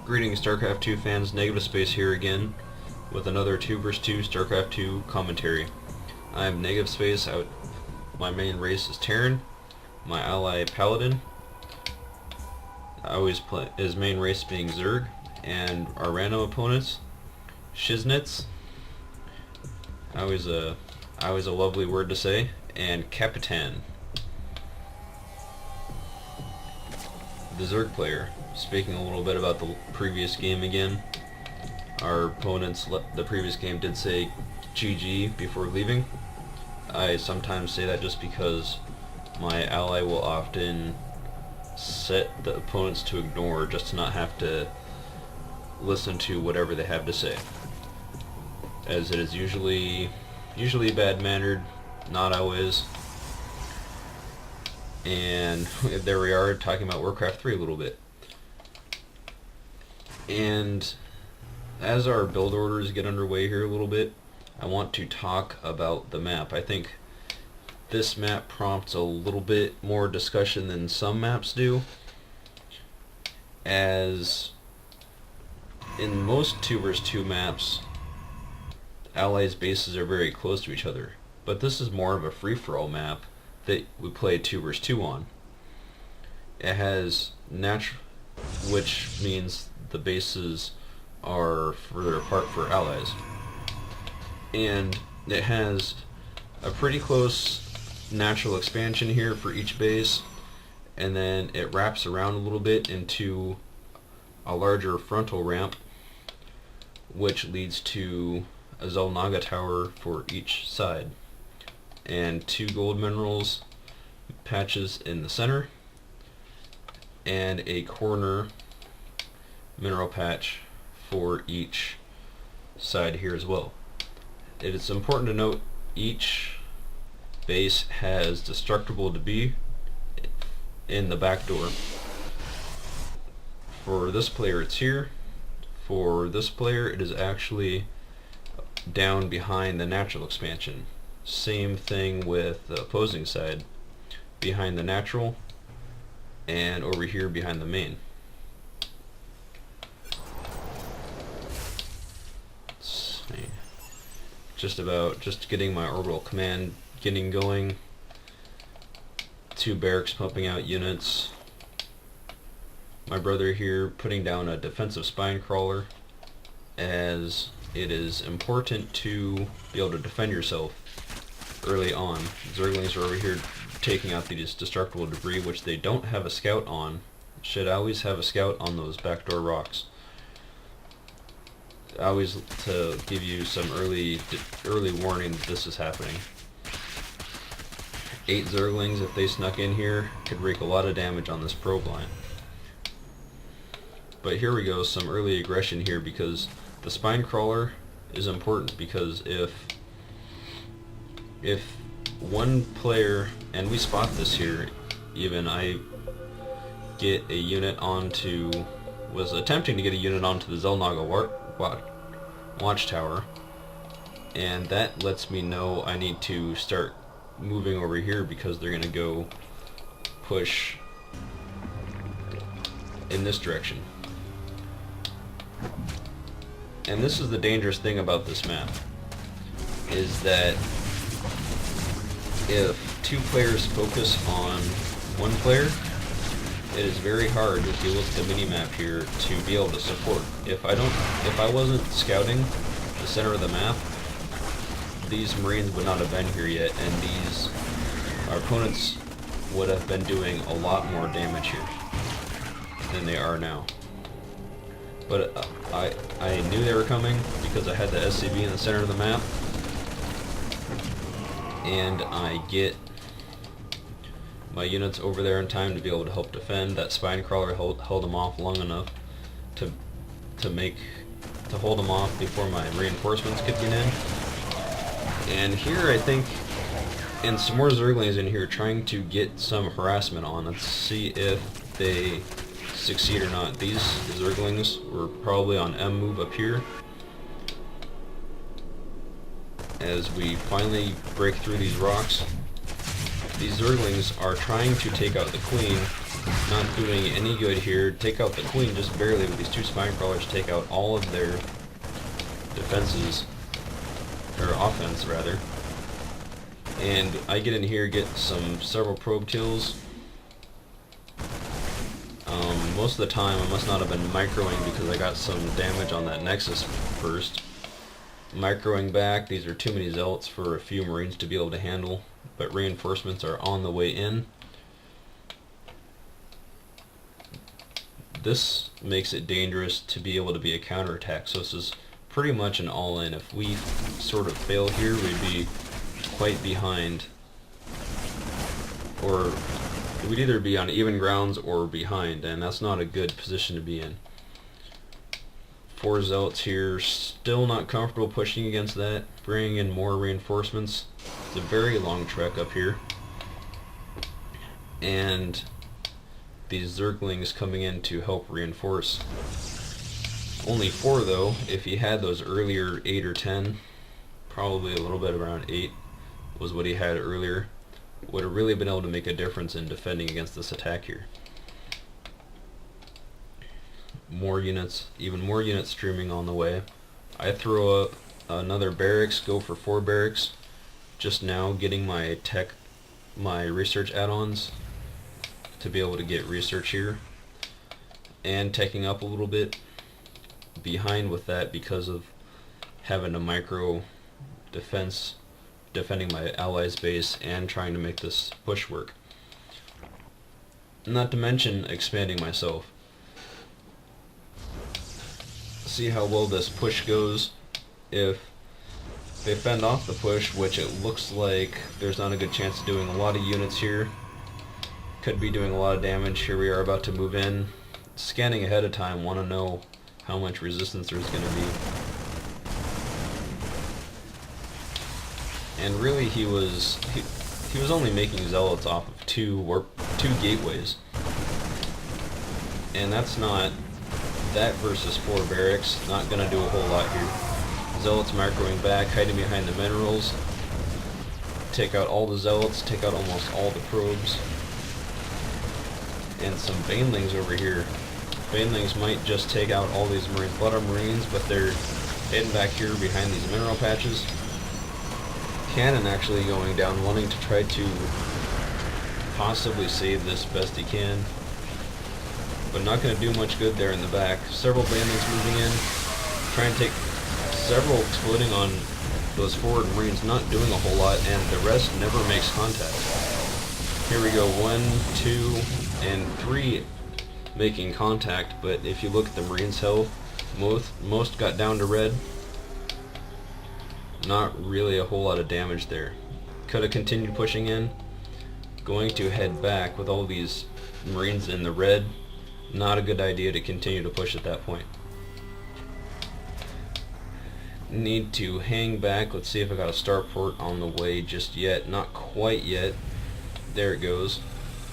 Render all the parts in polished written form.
Greetings, StarCraft 2 fans. Negative Space here again with another 2 vs 2 StarCraft 2 commentary. I'm Negative Space. My main race is Terran. My ally Paladin. I always play his main race being Zerg, and our random opponents Shiznits. Always a lovely word to say, and Kapitan. The Zerg player. Speaking a little bit about the previous game again, our opponents, the previous game did say GG before leaving. I sometimes say that just because my ally will often set the opponents to ignore just to not have to listen to whatever they have to say, as it is usually bad-mannered, not always. And there we are talking about Warcraft 3 a little bit. And as our build orders get underway here a little bit, I want to talk about the map. I think this map prompts a little bit more discussion than some maps do, as in most 2 vs 2 maps, allies' bases are very close to each other. But this is more of a free-for-all map that we play 2 vs 2 on. It has which means the bases are further apart for allies, and it has a pretty close natural expansion here for each base, and then it wraps around a little bit into a larger frontal ramp, which leads to a Xel'Naga tower for each side, and 2 gold minerals patches in the center, and a corner mineral patch for each side here as well. It is important to note each base has destructible debris in the back door. For this player it's here. For this player it is actually down behind the natural expansion. Same thing with the opposing side, behind the natural and over here behind the main. Just getting my orbital command getting going. 2 barracks pumping out units. My brother here putting down a defensive spine crawler, as it is important to be able to defend yourself early on. Zerglings are over here taking out these destructible debris, which they don't have a scout on. Should always have a scout on those backdoor rocks. Always to give you some early warning that this is happening. 8 Zerglings, if they snuck in here, could wreak a lot of damage on this probe line. But here we go, some early aggression here, because the spine crawler is important, because if one player, and we spot this here, even I get a unit onto, was attempting to get a unit onto the Xel'Naga watchtower, and that lets me know I need to start moving over here, because they're going to go push in this direction. And this is the dangerous thing about this map, is that if 2 players focus on 1 player, it is very hard, if you look at the mini-map here, to be able to support. If I wasn't scouting the center of the map, these Marines would not have been here yet, and our opponents would have been doing a lot more damage here than they are now. But I knew they were coming because I had the SCV in the center of the map, and I get my units over there in time to be able to help defend. That spine crawler held them off long enough to hold them off before my reinforcements could get in. And here I think, and some more Zerglings in here trying to get some harassment on. Let's see if they succeed or not. These Zerglings were probably on M move up here. As we finally break through these rocks, these Zerglings are trying to take out the Queen, not doing any good here. Take out the Queen just barely with these two Spine Crawlers, take out all of their defenses, or offense rather. And I get in here, get several probe kills. Most of the time I must not have been microing because I got some damage on that Nexus first. Microing back, these are too many Zealots for a few Marines to be able to handle, but reinforcements are on the way in. This makes it dangerous to be able to be a counterattack, so this is pretty much an all-in. If we sort of fail here, we'd be quite behind, or we'd either be on even grounds or behind, and that's not a good position to be in. 4 Zealots here, still not comfortable pushing against that, bringing in more reinforcements. It's a very long trek up here, and these Zerglings coming in to help reinforce. Only 4 though. If he had those earlier 8 or 10, probably a little bit around 8 was what he had earlier, would have really been able to make a difference in defending against this attack here. More units, even more units streaming on the way. I throw another barracks, go for 4 barracks, just now getting my research add-ons to be able to get research here, and taking up a little bit behind with that because of having a micro defense defending my allies' base and trying to make this push work. Not to mention expanding myself. See how well this push goes. If they fend off the push, which it looks like there's not a good chance of doing, a lot of units here could be doing a lot of damage. Here we are about to move in. Scanning ahead of time, want to know how much resistance there's going to be. And really he was only making Zealots off of two gateways. And that's not, that versus 4 barracks, not going to do a whole lot here. Zealots microing back, hiding behind the minerals. Take out all the Zealots, take out almost all the probes. And some Banelings over here. Banelings might just take out all these Marines. A lot of Marines, but they're hidden back here behind these mineral patches. Cannon actually going down, wanting to try to possibly save this best he can, but not going to do much good there in the back. Several Banelings moving in, trying to take several, exploding on those forward Marines, not doing a whole lot, and the rest never makes contact. Here we go, 1, 2, and 3 making contact, but if you look at the Marines' health, most got down to red. Not really a whole lot of damage there. Could have continued pushing in. Going to head back with all these Marines in the red. Not a good idea to continue to push at that point. Need to hang back. Let's see if I got a starport on the way just yet. Not quite yet. There it goes.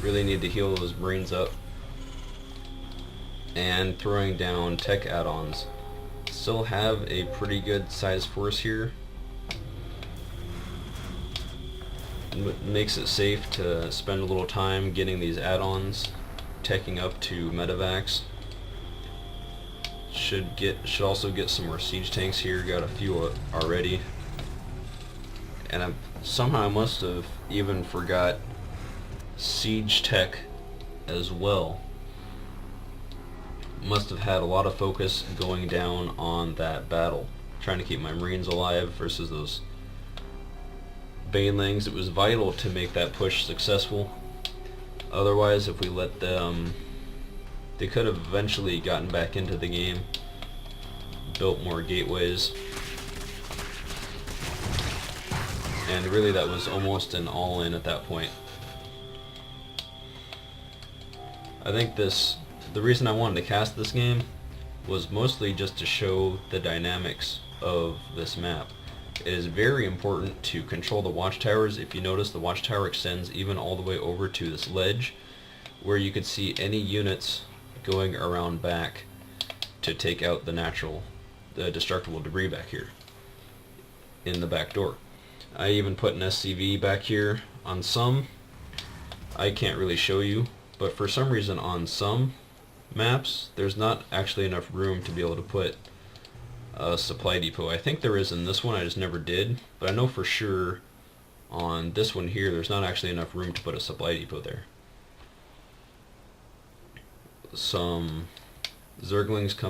Really need to heal those Marines up. And throwing down tech add-ons. Still have a pretty good size force here. Makes it safe to spend a little time getting these add-ons, teching up to medevacs. Should also get some more siege tanks here. Got a few already, and somehow I must have even forgot siege tech as well. Must have had a lot of focus going down on that battle, trying to keep my Marines alive versus those Banelings. It was vital to make that push successful. Otherwise, if we let them, they could have eventually gotten back into the game, built more gateways, and really that was almost an all-in at that point. I think the reason I wanted to cast this game was mostly just to show the dynamics of this map. It is very important to control the watchtowers. If you notice, the watchtower extends even all the way over to this ledge, where you could see any units going around back to take out the destructible debris back here in the back door. I even put an SCV back here on some, I can't really show you, but for some reason on some maps there's not actually enough room to be able to put a supply depot. I think there is in this one, I just never did, but I know for sure on this one here there's not actually enough room to put a supply depot there. Some Zerglings come